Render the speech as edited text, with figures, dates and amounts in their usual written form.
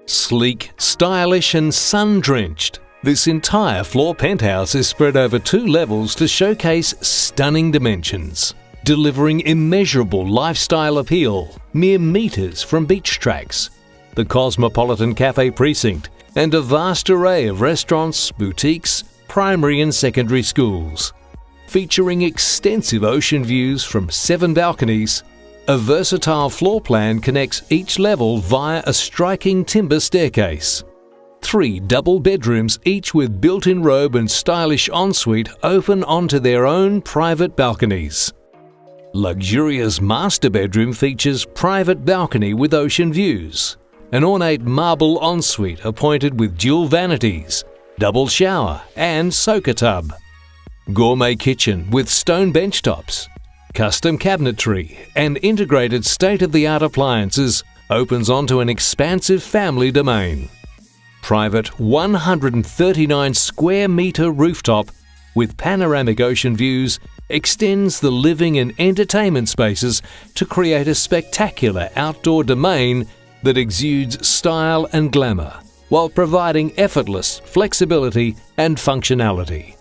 Sleek, stylish and sun-drenched, this entire floor penthouse is spread over 2 levels to showcase stunning dimensions, delivering immeasurable lifestyle appeal, mere meters from beach tracks, the cosmopolitan cafe precinct, and a vast array of restaurants, boutiques, primary and secondary schools. Featuring extensive ocean views from 7 balconies, a versatile floor plan connects each level via a striking timber staircase. 3 double bedrooms, each with built-in-robe and stylish ensuite, open onto their own private balconies. Luxurious master bedroom features private balcony with ocean views. An ornate marble ensuite appointed with dual vanities, double shower and soaker tub. Gourmet kitchen with stone benchtops. Custom cabinetry and integrated state-of-the-art appliances opens onto an expansive family domain. Private 139 square metre rooftop with panoramic ocean views extends the living and entertainment spaces to create a spectacular outdoor domain that exudes style and glamour, while providing effortless flexibility and functionality.